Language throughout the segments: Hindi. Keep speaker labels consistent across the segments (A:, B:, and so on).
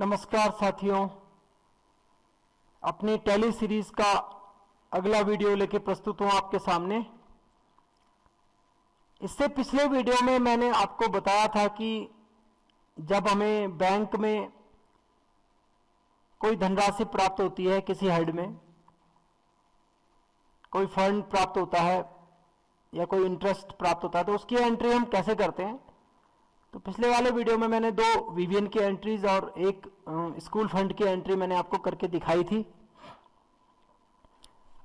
A: नमस्कार साथियों, अपनी टेली सीरीज का अगला वीडियो लेके प्रस्तुत हूं आपके सामने। इससे पिछले वीडियो में मैंने आपको बताया था कि जब हमें बैंक में कोई धनराशि प्राप्त होती है, किसी हेड में कोई फंड प्राप्त होता है या कोई इंटरेस्ट प्राप्त होता है, तो उसकी एंट्री हम कैसे करते हैं। तो पिछले वाले वीडियो में मैंने 2 वीवीएन की एंट्रीज और एक स्कूल फंड की एंट्री मैंने आपको करके दिखाई थी।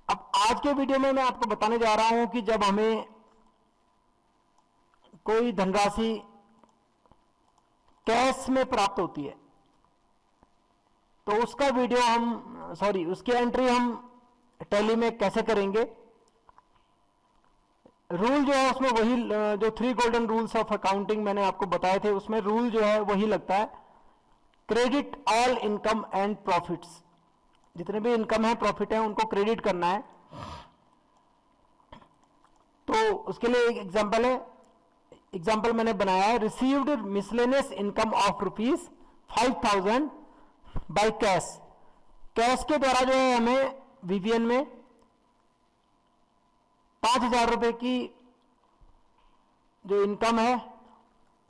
A: अब आज के वीडियो में मैं आपको बताने जा रहा हूं कि जब हमें कोई धनराशि कैश में प्राप्त होती है तो उसका वीडियो उसकी एंट्री हम टैली में कैसे करेंगे। रूल जो है उसमें वही, जो 3 गोल्डन रूल्स ऑफ अकाउंटिंग मैंने आपको बताए थे, उसमें रूल जो है वही लगता है। Credit all income and profits, जितने भी इनकम है प्रॉफिट है उनको क्रेडिट करना है। तो उसके लिए एक एग्जाम्पल मैंने बनाया है। Received miscellaneous income of ₹5,000 by cash. Cash के द्वारा जो है हमें वीवीएन में 5,000 रुपए की जो इनकम है,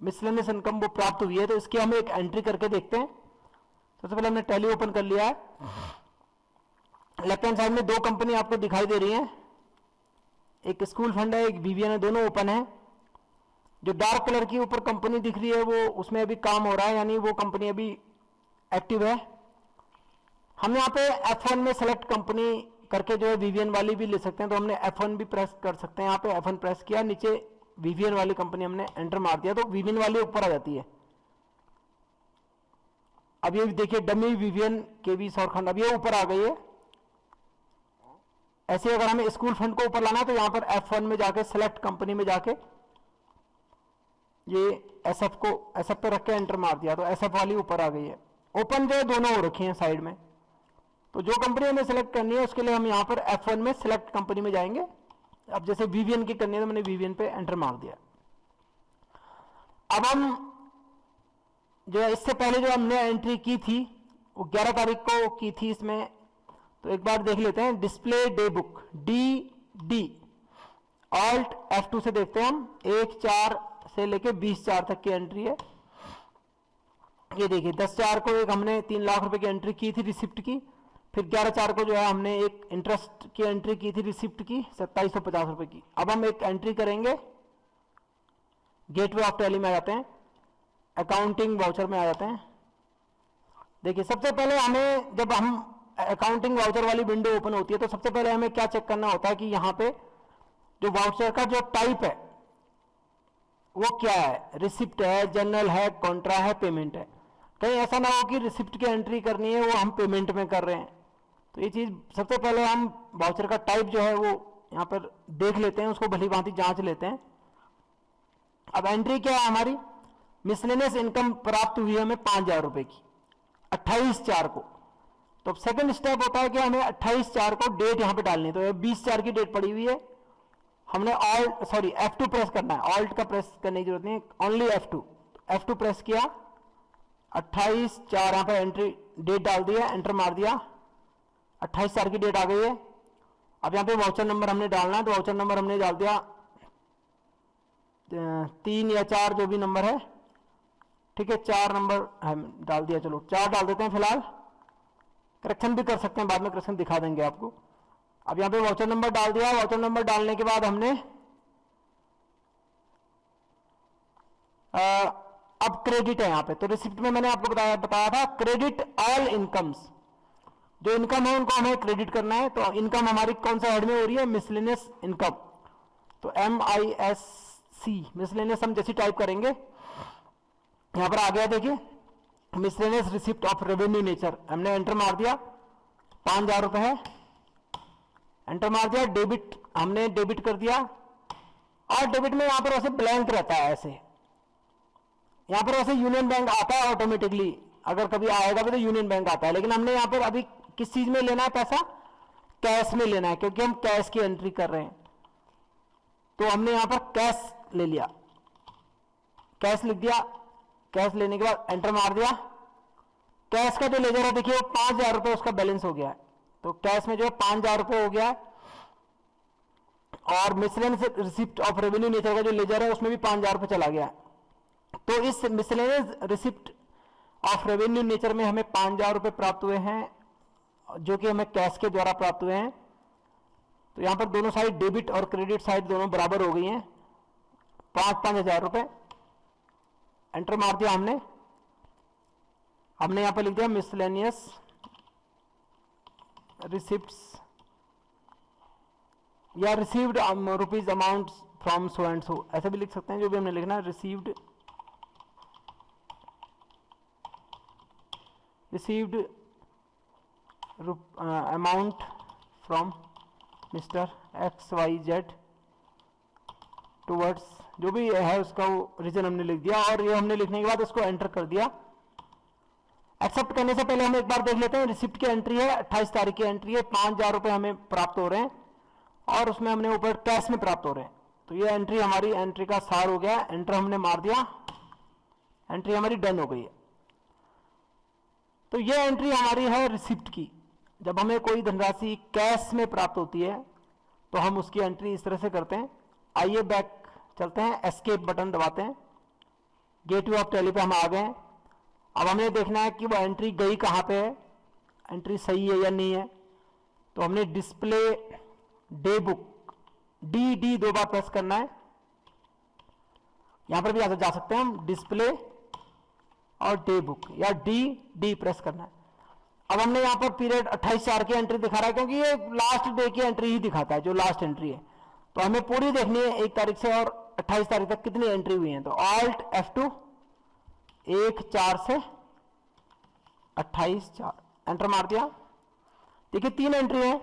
A: मिसलेनियस इनकम, वो प्राप्त हुई है। तो इसकी हम एक एंट्री करके देखते हैं। सबसे पहले हमने टैली ओपन कर लिया है। लेफ्ट हैंड साइड में 2 कंपनी आपको दिखाई दे रही है, एक स्कूल फंड है, एक वीवीएन है, दोनों ओपन है। जो डार्क कलर की ऊपर कंपनी दिख रही है वो उसमें अभी काम हो रहा है, यानी वो कंपनी अभी एक्टिव है। हम यहाँ पे F1 में सेलेक्ट कंपनी करके जो है वीवीएन वाली भी ले सकते हैं, तो हमने F1 भी प्रेस कर सकते हैं। यहाँ पे F1 प्रेस किया, नीचे वीवीएन वाली कंपनी हमने एंटर मार दिया तो वीवीएन वाली ऊपर आ जाती है। अब ये देखिए डमी वीवीएन केवी सौरखंड, अब ये ऊपर आ गई है। ऐसे अगर हमें स्कूल फंड को ऊपर लाना है तो यहाँ पर F1 में जाके सेलेक्ट कंपनी में जाके ये SF पे रख के एंटर मार दिया तो SF वाली ऊपर आ गई है। ओपन जो है दोनों हो रखी हैं साइड में। तो जो कंपनी हमें सेलेक्ट करनी है उसके लिए हम यहाँ पर F1 में सेलेक्ट कंपनी में जाएंगे। अब जैसे वीवीएन की करनी है तो मैंने वीवीएन पे एंटर मार दिया। अब हम जो है इससे पहले जो हमने एंट्री की थी वो 11 तारीख को की थी इसमें, तो एक बार देख लेते हैं। Display day book DD alt F2 से देखते हैं हम। 1/4 से लेके 20/4 तक की एंट्री है। ये देखिए 10/4 को एक हमने 3 लाख रुपए की एंट्री की थी रिसिप्ट की। फिर 11/4 को जो है हमने एक इंटरेस्ट की एंट्री की थी रिसिप्ट की 2750 रुपए की। अब हम एक एंट्री करेंगे, गेटवे ऑफ टैली में आ जाते हैं, अकाउंटिंग वाउचर में आ जाते हैं। देखिए सबसे पहले हमें, जब हम अकाउंटिंग वाउचर वाली विंडो ओपन होती है तो सबसे पहले हमें क्या चेक करना होता है कि यहाँ पे जो वाउचर का जो टाइप है वो क्या है। रिसिप्ट है, जनरल है, कॉन्ट्रा है, पेमेंट है। कहीं ऐसा ना हो कि रिसिप्ट की एंट्री करनी है वो हम पेमेंट में कर रहे हैं। तो ये चीज सबसे पहले हम वाउचर का टाइप जो है वो यहाँ पर देख लेते हैं, उसको भली भांति जांच लेते हैं। अब एंट्री क्या है हमारी, मिसलेनियस इनकम प्राप्त हुई है हमें 5,000 रुपए की 28/4 को। तो सेकंड स्टेप होता है कि हमें 28/4 को डेट यहाँ पे डालनी है। तो 20/4 की डेट पड़ी हुई है, हमने F2 प्रेस करना है। ऑल्ट का प्रेस करने की जरूरत नहीं, ओनली F2 प्रेस किया। 28/4 यहाँ पे एंट्री डेट डाल दिया, एंटर मार दिया, 28/4 की डेट आ गई है। अब यहाँ पे वाउचर नंबर हमने डालना है, तो वाउचर नंबर हमने डाल दिया 3 या 4 जो भी नंबर है, ठीक है। 4 नंबर डाल दिया, चलो 4 डाल देते हैं फिलहाल। करेक्शन भी कर सकते हैं, बाद में करेक्शन दिखा देंगे आपको। अब यहाँ पे वाउचर नंबर डाल दिया। वाउचर नंबर डालने के बाद हमने अब क्रेडिट है यहाँ पे। तो रिसिप्ट में मैंने आपको बताया था क्रेडिट ऑल इनकम्स, जो इनकम है उनको हमें क्रेडिट करना है। तो इनकम हमारी कौन सा हेड में हो रही है, मिसलेनियस इनकम। तो MISC मिसलेनियस हम जैसी टाइप करेंगे यहां पर आ गया, देखिए miscellaneous receipt of revenue nature. हमने एंटर मार दिया, 5,000 रुपए है, एंटर मार दिया। डेबिट हमने डेबिट कर दिया, और डेबिट में यहां पर ऐसे ब्लैंक रहता है, ऐसे यहां पर ऐसे यूनियन बैंक आता है ऑटोमेटिकली, अगर कभी आएगा भी तो यूनियन बैंक आता है। लेकिन हमने यहां पर अभी किस चीज में लेना है पैसा, कैश में लेना है, क्योंकि हम कैश की एंट्री कर रहे हैं। तो हमने यहां पर कैश ले लिया, कैश लिख दिया। कैश लेने के बाद एंटर मार दिया, कैश का जो लेजर है देखिए वो 5,000 रुपये उसका बैलेंस हो गया है, तो कैश में जो है 5,000 रुपये हो गया है। और miscellaneous receipt of revenue nature का जो लेजर है उसमें भी 5,000 रुपये चला गया है। तो इस miscellaneous receipt of revenue nature में हमें 5,000 रुपये प्राप्त हुए हैं, जो कि हमें कैश के द्वारा प्राप्त हुए हैं। तो यहां पर दोनों साइड डेबिट और क्रेडिट साइड दोनों बराबर हो गई हैं, 5,000 रुपये। एंटर मार दिया हमने यहां पर लिख दिया मिसलेनियस रिसिप्ट्स या received rupees amount from so and so, ऐसे भी लिख सकते हैं, जो भी हमने लिखना है received amount from mister XYZ towards, जो भी है उसका वो रीजन हमने लिख दिया। और ये हमने लिखने के बाद इसको एंटर कर दिया। एक्सेप्ट करने से पहले हम एक बार देख लेते हैं, रिसिप्ट की एंट्री है 28 तारीख की एंट्री है, 5,000 रुपये हमें प्राप्त हो रहे हैं और उसमें हमने ऊपर कैश में प्राप्त हो रहे हैं। तो ये एंट्री हमारी एंट्री का सार हो गया, एंटर हमने मार दिया, एंट्री हमारी डन हो गई है। तो ये एंट्री हमारी है रिसिप्ट की। जब हमें कोई धनराशि कैश में प्राप्त होती है तो हम उसकी एंट्री इस तरह से करते हैं। आइए बैक चलते हैं, एस्केप बटन दबाते हैं, गेटवे ऑफ टैली पे हम आ गए हैं। अब हमें देखना है कि वो एंट्री गई कहाँ पे है, एंट्री सही है या नहीं है। तो हमने डिस्प्ले डे बुक डी 2 बार प्रेस करना है। यहां पर भी जा सकते हैं हम, डिस्प्ले और डे बुक या डी प्रेस करना है। अब हमने यहाँ पर पीरियड 28/4 की एंट्री दिखा रहा है, क्योंकि ये लास्ट डे की एंट्री ही दिखाता है, जो लास्ट एंट्री है। तो हमें पूरी देखनी है 1 तारीख से और 28 तारीख तक कितनी एंट्री हुई है। तो Alt F2 1/4 से 28/4 एंटर मार दिया। देखिए 3 एंट्री है।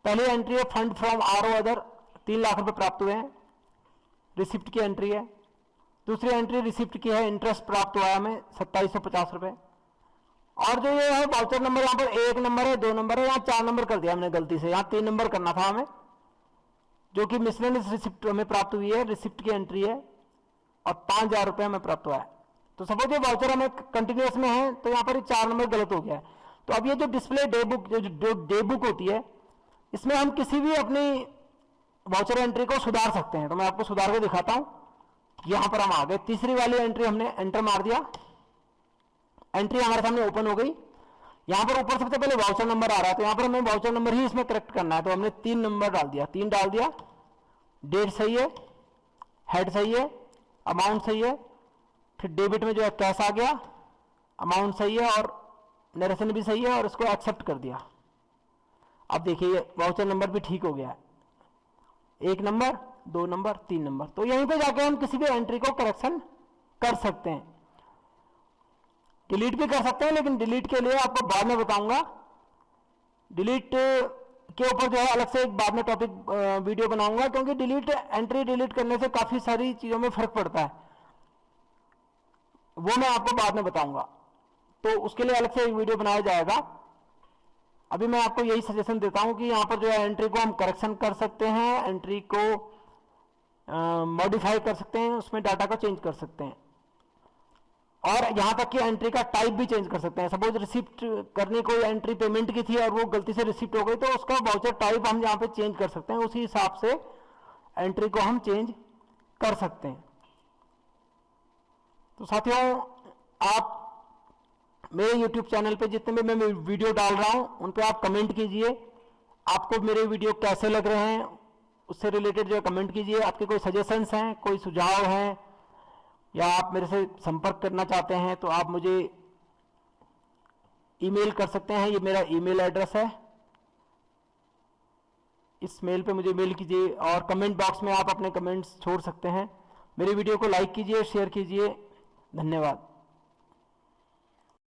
A: पहली एंट्री है fund from R O other, 3 lakh रुपए प्राप्त हुए हैं, रिसिप्ट की एंट्री है। दूसरी एंट्री रिसिप्ट की है, इंटरेस्ट प्राप्त हुआ है हमें 2750 रुपए। और जो ये है वाउचर नंबर, यहाँ पर 1 नंबर है, 2 नंबर है, यहाँ 4 नंबर कर दिया हमने गलती से, यहाँ 3 नंबर करना था हमें, जो कि मिसलेनियस रिसिप्ट हमें प्राप्त हुई है, रिसिप्ट की एंट्री है और 5,000 रुपये हमें प्राप्त हुआ है। तो सपोज ये वाउचर हमें कंटिन्यूस में है, तो यहाँ पर 4 नंबर गलत हो गया है। तो अब ये जो डिस्प्ले डे बुक, जो डे बुक होती है, इसमें हम किसी भी अपनी वाउचर एंट्री को सुधार सकते हैं। तो मैं आपको सुधार के दिखाता हूं। यहां पर हम आ गए, तीसरी वाली एंट्री हमने एंटर मार दिया, एंट्री हमारे सामने ओपन हो गई। यहां पर ऊपर सबसे पहले वाउचर नंबर आ रहा है, तो यहां पर हमें वाउचर नंबर ही इसमें करेक्ट करना है। तो हमने 3 नंबर डाल दिया, 3 डाल दिया, डेट सही है, हेड सही है, अमाउंट सही है, फिर डेबिट में जो है कैश आ गया, अमाउंट सही है और नरेशन भी सही है, और इसको एक्सेप्ट कर दिया। अब देखिए वाउचर नंबर भी ठीक हो गया है, 1 नंबर, 2 नंबर, 3 नंबर। तो यहीं पे जाके हम किसी भी एंट्री को करेक्शन कर सकते हैं, डिलीट भी कर सकते हैं, लेकिन डिलीट के लिए आपको बाद में बताऊंगा। डिलीट के ऊपर जो है अलग से एक बाद में टॉपिक वीडियो बनाऊंगा, क्योंकि एंट्री डिलीट करने से काफी सारी चीजों में फर्क पड़ता है, वो मैं आपको बाद में बताऊंगा। तो उसके लिए अलग से एक वीडियो बनाया जाएगा। अभी मैं आपको यही सजेशन देता हूं कि यहां पर जो है एंट्री को हम करेक्शन कर सकते हैं, एंट्री को मॉडिफाई कर सकते हैं, उसमें डाटा को चेंज कर सकते हैं, और यहां तक कि एंट्री का टाइप भी चेंज कर सकते हैं। सपोज रिसिप्ट करनी कोई एंट्री पेमेंट की थी और वो गलती से रिसिप्ट हो गई, तो उसका वाउचर टाइप हम यहां पे चेंज कर सकते हैं, उसी हिसाब से एंट्री को हम चेंज कर सकते हैं। तो साथियों, आप मेरे YouTube चैनल पे जितने भी मैं वीडियो डाल रहा हूं उन पे आप कमेंट कीजिए, आपको मेरे वीडियो कैसे लग रहे हैं उससे रिलेटेड जो है कमेंट कीजिए। आपके कोई सजेशंस हैं, कोई सुझाव हैं, या आप मेरे से संपर्क करना चाहते हैं तो आप मुझे ईमेल कर सकते हैं। ये मेरा ईमेल एड्रेस है, इस मेल पे मुझे मेल कीजिए, और कमेंट बॉक्स में आप अपने कमेंट्स छोड़ सकते हैं। मेरी वीडियो को लाइक कीजिए, शेयर कीजिए। धन्यवाद।